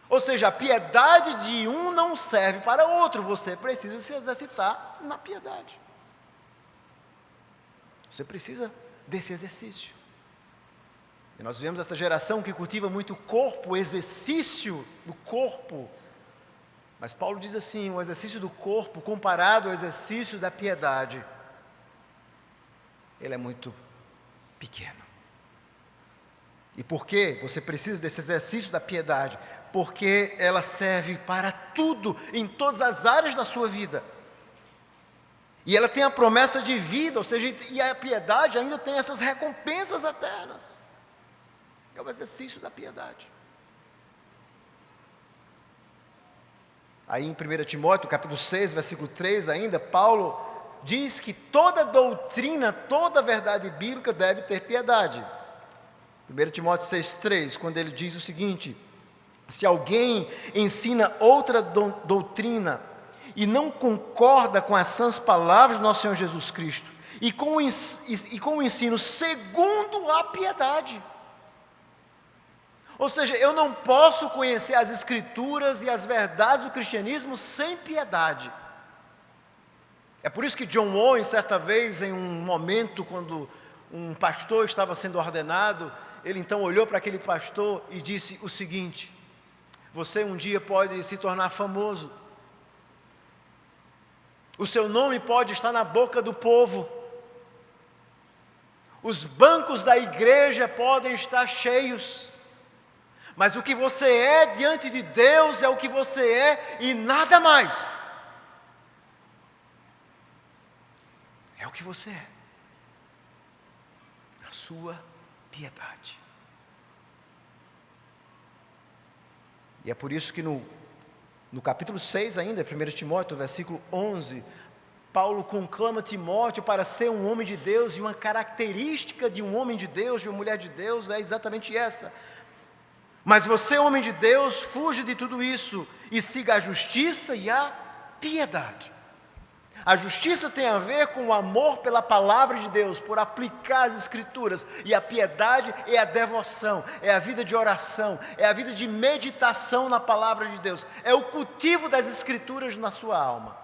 S1: Ou seja, a piedade de um não serve para outro, você precisa se exercitar na piedade. Você precisa desse exercício. E nós vemos essa geração que cultiva muito o corpo, o exercício do corpo. Mas Paulo diz assim: o exercício do corpo comparado ao exercício da piedade, ele é muito pequeno. E por que você precisa desse exercício da piedade? Porque ela serve para tudo, em todas as áreas da sua vida. E ela tem a promessa de vida, ou seja, e a piedade ainda tem essas recompensas eternas. É o exercício da piedade. Aí em 1 Timóteo, capítulo 6, versículo 3 ainda, Paulo diz que toda doutrina, toda verdade bíblica deve ter piedade. 1 Timóteo 6,3, quando ele diz o seguinte: se alguém ensina outra doutrina e não concorda com as sãs palavras do nosso Senhor Jesus Cristo e com o ensino segundo a piedade. Ou seja, eu não posso conhecer as Escrituras e as verdades do cristianismo sem piedade. É por isso que John Owen, certa vez, em um momento, quando um pastor estava sendo ordenado, ele então olhou para aquele pastor e disse o seguinte: você um dia pode se tornar famoso, o seu nome pode estar na boca do povo, os bancos da igreja podem estar cheios, mas o que você é diante de Deus é o que você é e nada mais. É o que você é. A sua piedade. E é por isso que no capítulo 6 ainda, 1 Timóteo, versículo 11, Paulo conclama Timóteo para ser um homem de Deus, e uma característica de um homem de Deus, de uma mulher de Deus, é exatamente essa. Mas você, homem de Deus, fuja de tudo isso e siga a justiça e a piedade. A justiça tem a ver com o amor pela palavra de Deus, por aplicar as Escrituras, e a piedade é a devoção, é a vida de oração, é a vida de meditação na palavra de Deus, é o cultivo das Escrituras na sua alma.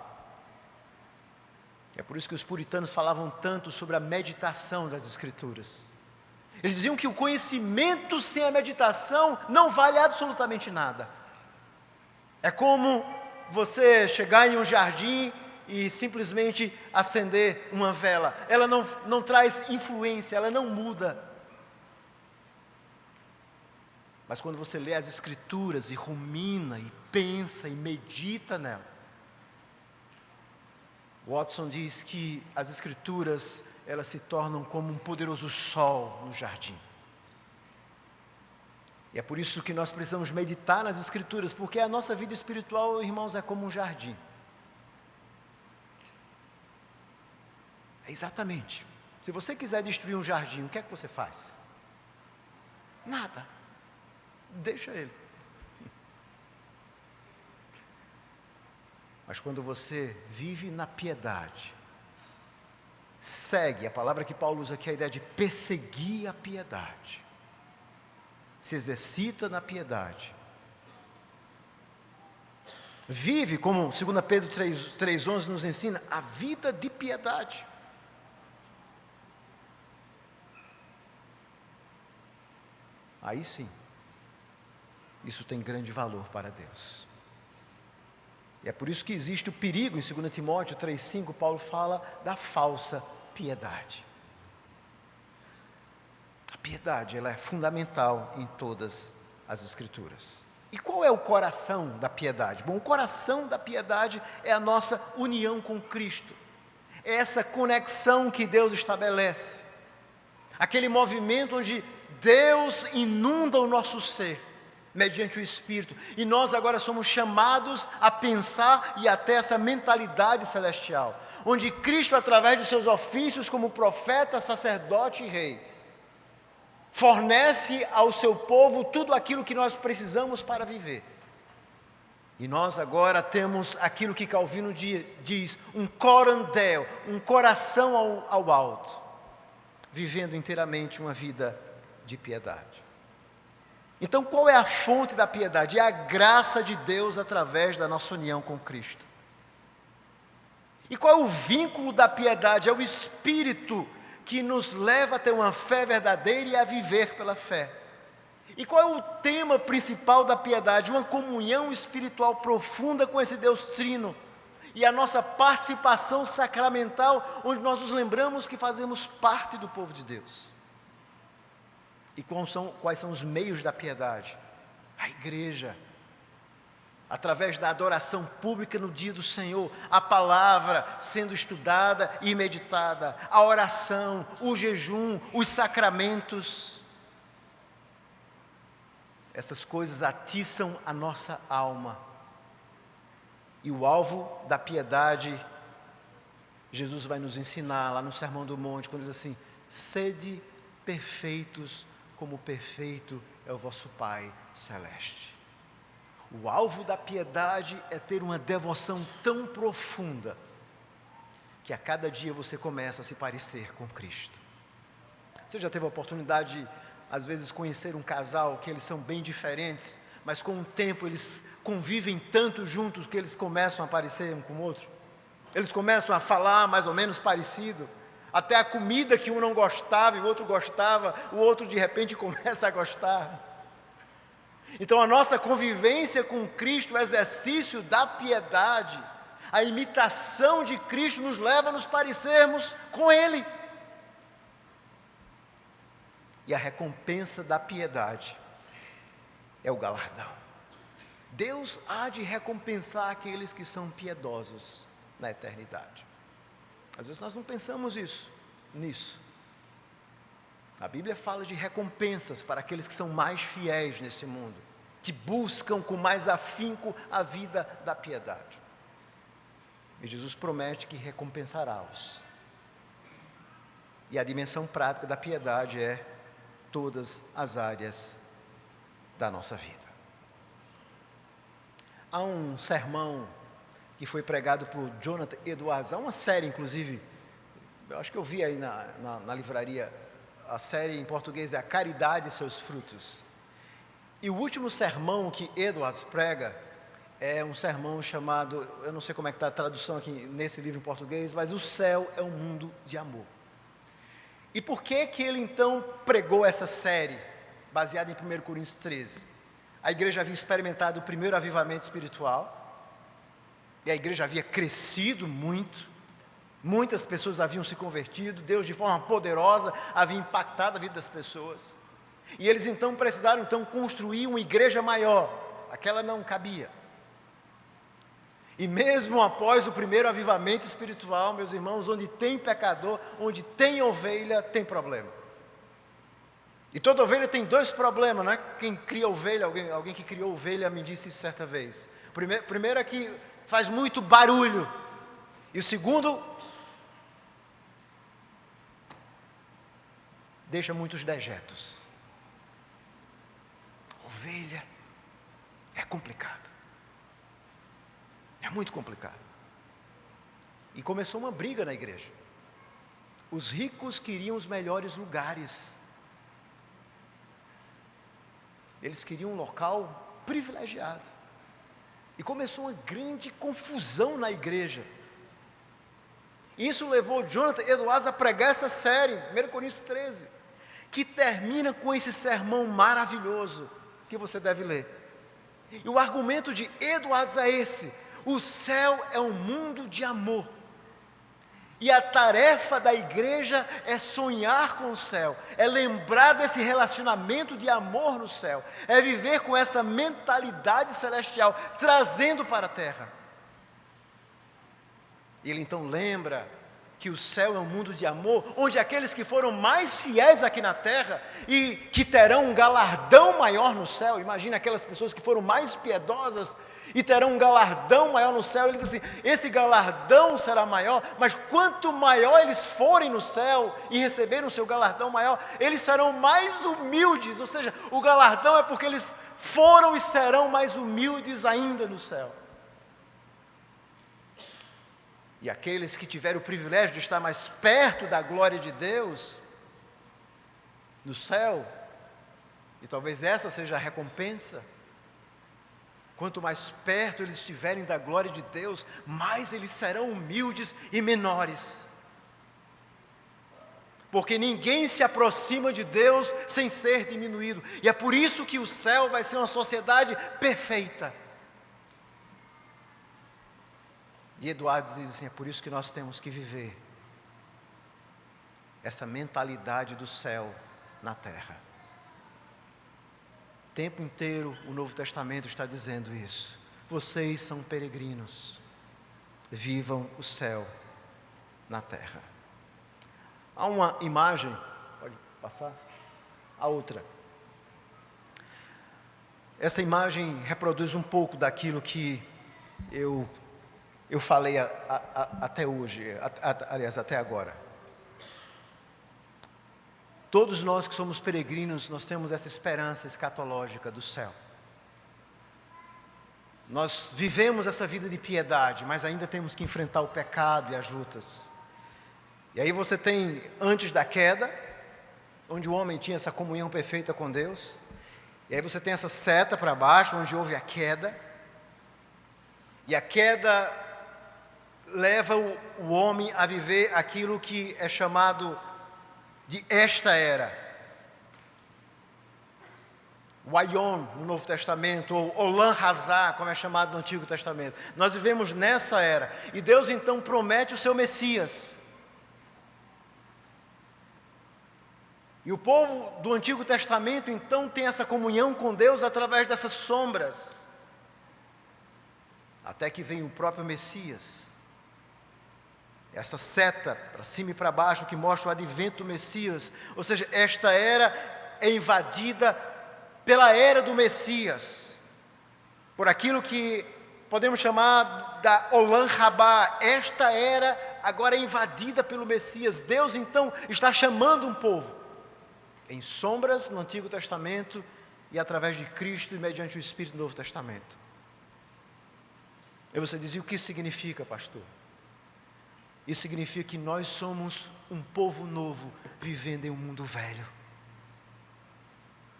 S1: É por isso que os puritanos falavam tanto sobre a meditação das Escrituras. Eles diziam que o conhecimento sem a meditação não vale absolutamente nada. É como você chegar em um jardim e simplesmente acender uma vela. Ela não traz influência, ela não muda. Mas quando você lê as Escrituras e rumina, e pensa, e medita nela, Watson diz que as Escrituras, elas se tornam como um poderoso sol no jardim. E é por isso que nós precisamos meditar nas Escrituras, porque a nossa vida espiritual, irmãos, é como um jardim. É exatamente. Se você quiser destruir um jardim, o que é que você faz? Nada. Deixa ele. Mas quando você vive na piedade, segue, a palavra que Paulo usa aqui é a ideia de perseguir a piedade, se exercita na piedade, vive, como 2 Pedro 3,11 nos ensina, a vida de piedade. Aí sim, isso tem grande valor para Deus. E é por isso que existe o perigo, em 2 Timóteo 3,5, Paulo fala da falsa piedade. A piedade, ela é fundamental em todas as Escrituras. E qual é o coração da piedade? Bom, o coração da piedade é a nossa união com Cristo. É essa conexão que Deus estabelece. Aquele movimento onde Deus inunda o nosso ser, mediante o Espírito, e nós agora somos chamados a pensar e a ter essa mentalidade celestial, onde Cristo, através dos seus ofícios como profeta, sacerdote e rei, fornece ao seu povo tudo aquilo que nós precisamos para viver. E nós agora temos aquilo que Calvino diz, um coram Deo, um coração ao alto, vivendo inteiramente uma vida de piedade. Então, qual é a fonte da piedade? É a graça de Deus através da nossa união com Cristo. E qual é o vínculo da piedade? É o Espírito que nos leva a ter uma fé verdadeira e a viver pela fé. E qual é o tema principal da piedade? Uma comunhão espiritual profunda com esse Deus Trino. E a nossa participação sacramental, onde nós nos lembramos que fazemos parte do povo de Deus. E quais são os meios da piedade? A igreja, através da adoração pública no dia do Senhor, a palavra sendo estudada e meditada, a oração, o jejum, os sacramentos. Essas coisas atiçam a nossa alma. E o alvo da piedade, Jesus vai nos ensinar lá no Sermão do Monte, quando ele diz assim: sede perfeitos, como perfeito é o vosso Pai Celeste. O alvo da piedade é ter uma devoção tão profunda, que a cada dia você começa a se parecer com Cristo. Você já teve a oportunidade de, às vezes, conhecer um casal que eles são bem diferentes, mas com o tempo eles convivem tanto juntos que eles começam a parecer um com o outro? Eles começam a falar mais ou menos parecido, até a comida que um não gostava e o outro gostava, o outro de repente começa a gostar. Então a nossa convivência com Cristo, o exercício da piedade, a imitação de Cristo nos leva a nos parecermos com Ele. E a recompensa da piedade é o galardão. Deus há de recompensar aqueles que são piedosos na eternidade. Às vezes nós não pensamos nisso. A Bíblia fala de recompensas para aqueles que são mais fiéis nesse mundo, que buscam com mais afinco a vida da piedade. E Jesus promete que recompensará-os. E a dimensão prática da piedade é todas as áreas da nossa vida. Há um sermão que foi pregado por Jonathan Edwards, há uma série inclusive, eu acho que eu vi aí na livraria, a série em português é A Caridade e Seus Frutos. E o último sermão que Edwards prega é um sermão chamado, eu não sei como é que está a tradução aqui nesse livro em português, mas O Céu é um Mundo de Amor. E por que ele então pregou essa série, baseada em 1 Coríntios 13? A igreja havia experimentado o primeiro avivamento espiritual, e a igreja havia crescido muito, muitas pessoas haviam se convertido, Deus de forma poderosa havia impactado a vida das pessoas, e eles então precisaram construir uma igreja maior, aquela não cabia. E mesmo após o primeiro avivamento espiritual, meus irmãos, onde tem pecador, onde tem ovelha, tem problema. E toda ovelha tem dois problemas, não é? Quem cria ovelha, alguém que criou ovelha me disse isso certa vez. Primeiro é que faz muito barulho. E o segundo, deixa muitos dejetos. Ovelha é complicado. É muito complicado. E começou uma briga na igreja. Os ricos queriam os melhores lugares. Eles queriam um local privilegiado. E começou uma grande confusão na igreja. Isso levou Jonathan Edwards a pregar essa série, 1 Coríntios 13, que termina com esse sermão maravilhoso que você deve ler. E o argumento de Edwards é esse: o céu é um mundo de amor. E a tarefa da igreja é sonhar com o céu, é lembrar desse relacionamento de amor no céu, é viver com essa mentalidade celestial, trazendo para a terra. Ele então lembra que o céu é um mundo de amor, onde aqueles que foram mais fiéis aqui na terra e que terão um galardão maior no céu, imagina aquelas pessoas que foram mais piedosas e terão um galardão maior no céu. Ele diz assim: esse galardão será maior, mas quanto maior eles forem no céu e receberem o seu galardão maior, eles serão mais humildes, ou seja, o galardão é porque eles foram e serão mais humildes ainda no céu. E aqueles que tiveram o privilégio de estar mais perto da glória de Deus, no céu, e talvez essa seja a recompensa, quanto mais perto eles estiverem da glória de Deus, mais eles serão humildes e menores. Porque ninguém se aproxima de Deus sem ser diminuído. E é por isso que o céu vai ser uma sociedade perfeita. E Eduardo diz assim, é por isso que nós temos que viver essa mentalidade do céu na terra. O tempo inteiro o Novo Testamento está dizendo isso. Vocês são peregrinos, vivam o céu na terra. Há uma imagem, pode passar? A outra. Essa imagem reproduz um pouco daquilo que eu falei até hoje, aliás, até agora. Todos nós que somos peregrinos, nós temos essa esperança escatológica do céu. Nós vivemos essa vida de piedade, mas ainda temos que enfrentar o pecado e as lutas. E aí você tem, antes da queda, onde o homem tinha essa comunhão perfeita com Deus. E aí você tem essa seta para baixo, onde houve a queda. E a queda leva o homem a viver aquilo que é chamado de esta era. O Aion, no Novo Testamento, ou Olam Hazá, como é chamado no Antigo Testamento. Nós vivemos nessa era. E Deus então promete o seu Messias. E o povo do Antigo Testamento então tem essa comunhão com Deus através dessas sombras. Até que vem o próprio Messias. Essa seta para cima e para baixo que mostra o advento do Messias. Ou seja, esta era é invadida pela era do Messias. Por aquilo que podemos chamar da Olam Rabá. Esta era agora é invadida pelo Messias. Deus então está chamando um povo. Em sombras no Antigo Testamento e através de Cristo e mediante o Espírito do Novo Testamento. E você diz, e o que isso significa, pastor? Isso significa que nós somos um povo novo, vivendo em um mundo velho.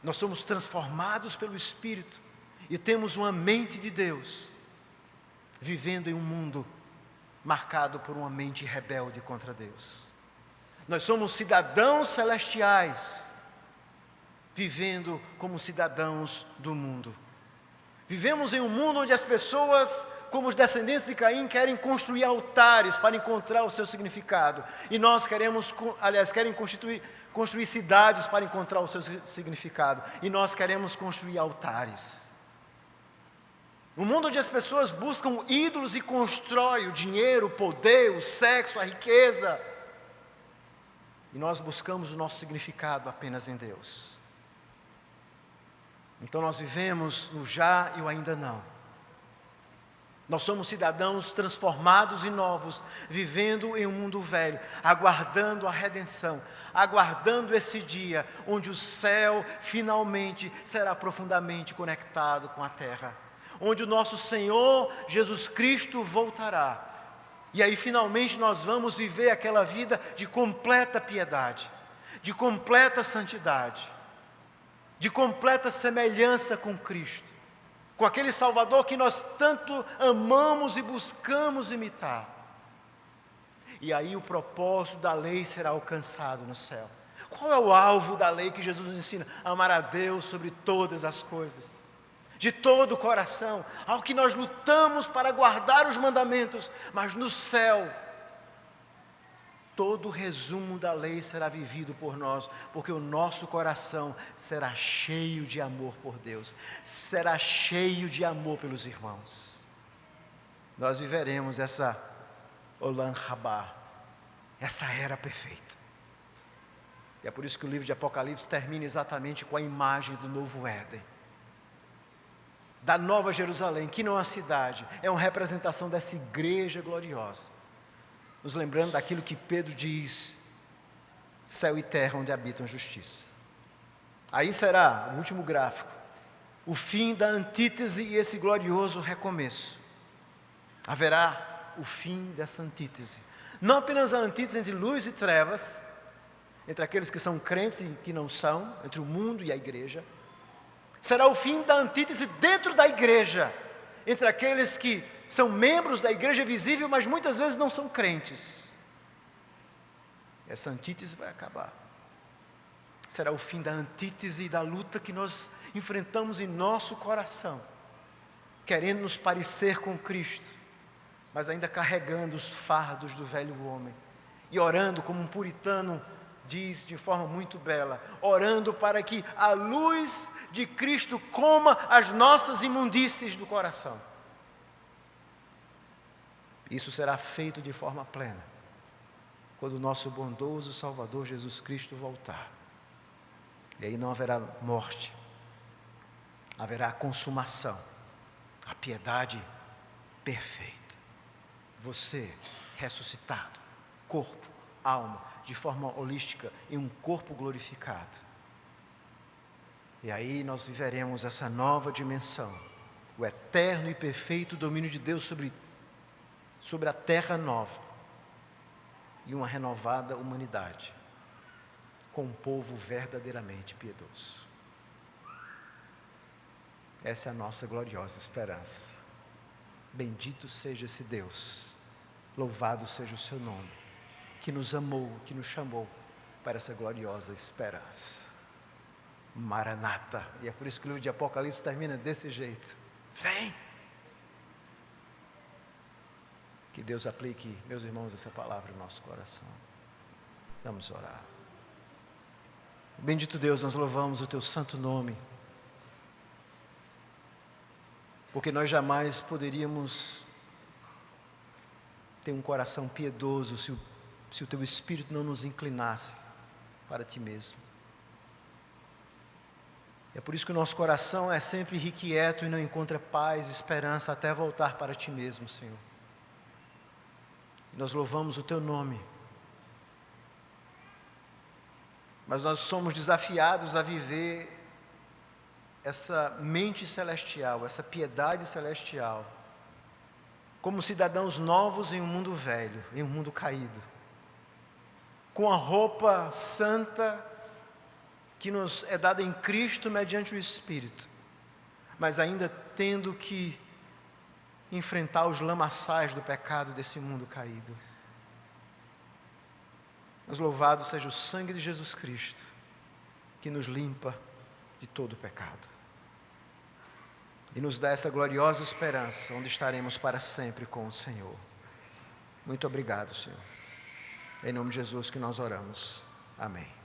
S1: Nós somos transformados pelo Espírito e temos uma mente de Deus, vivendo em um mundo marcado por uma mente rebelde contra Deus. Nós somos cidadãos celestiais, vivendo como cidadãos do mundo. Vivemos em um mundo onde as pessoas, como os descendentes de Caim, querem construir altares para encontrar o seu significado. E nós querem construir cidades para encontrar o seu significado. E nós queremos construir altares. Um mundo onde as pessoas buscam ídolos e constroem o dinheiro, o poder, o sexo, a riqueza. E nós buscamos o nosso significado apenas em Deus. Então nós vivemos no já e o ainda não. Nós somos cidadãos transformados e novos, vivendo em um mundo velho, aguardando a redenção, aguardando esse dia onde o céu finalmente será profundamente conectado com a terra, onde o nosso Senhor Jesus Cristo voltará. E aí finalmente nós vamos viver aquela vida de completa piedade, de completa santidade, de completa semelhança com Cristo, com aquele Salvador que nós tanto amamos e buscamos imitar. E aí o propósito da lei será alcançado no céu. Qual é o alvo da lei que Jesus nos ensina? Amar a Deus sobre todas as coisas, de todo o coração, ao que nós lutamos para guardar os mandamentos, mas no céu, todo o resumo da lei será vivido por nós, porque o nosso coração será cheio de amor por Deus, será cheio de amor pelos irmãos. Nós viveremos essa Olam Rabá, essa era perfeita. E é por isso que o livro de Apocalipse termina exatamente com a imagem do novo Éden, da Nova Jerusalém, que não é uma cidade, é uma representação dessa igreja gloriosa. Nos lembrando daquilo que Pedro diz, céu e terra onde habitam justiça. Aí será, o último gráfico, o fim da antítese e esse glorioso recomeço. Haverá o fim dessa antítese. Não apenas a antítese entre luz e trevas, entre aqueles que são crentes e que não são, entre o mundo e a igreja. Será o fim da antítese dentro da igreja, entre aqueles que são membros da igreja visível, mas muitas vezes não são crentes. essa antítese vai acabar. Será o fim da antítese e da luta que nós enfrentamos em nosso coração, querendo nos parecer com Cristo, mas ainda carregando os fardos do velho homem, e orando como um puritano diz de forma muito bela, orando para que a luz de Cristo coma as nossas imundícies do coração. Isso será feito de forma plena, quando o nosso bondoso Salvador Jesus Cristo voltar. E aí não haverá morte, haverá consumação, a piedade perfeita. Você ressuscitado, corpo, alma, de forma holística, em um corpo glorificado. E aí nós viveremos essa nova dimensão, o eterno e perfeito domínio de Deus sobre a terra nova, e uma renovada humanidade, com um povo verdadeiramente piedoso. Essa é a nossa gloriosa esperança. Bendito seja esse Deus, louvado seja o seu nome, que nos amou, que nos chamou para essa gloriosa esperança. Maranata. E é por isso que o livro de Apocalipse termina desse jeito. Vem! Que Deus aplique, meus irmãos, essa palavra no nosso coração. Vamos orar. Bendito Deus, nós louvamos o teu santo nome, porque nós jamais poderíamos ter um coração piedoso se o teu Espírito não nos inclinasse para ti mesmo. É por isso que o nosso coração é sempre irrequieto e não encontra paz e esperança até voltar para ti mesmo, Senhor. Nós louvamos o teu nome, mas nós somos desafiados a viver essa mente celestial, essa piedade celestial, como cidadãos novos em um mundo velho, em um mundo caído, com a roupa santa que nos é dada em Cristo mediante o Espírito, mas ainda tendo que enfrentar os lamaçais do pecado desse mundo caído. Mas louvado seja o sangue de Jesus Cristo, que nos limpa de todo o pecado e nos dá essa gloriosa esperança, onde estaremos para sempre com o Senhor. Muito obrigado, Senhor. Em nome de Jesus que nós oramos. Amém.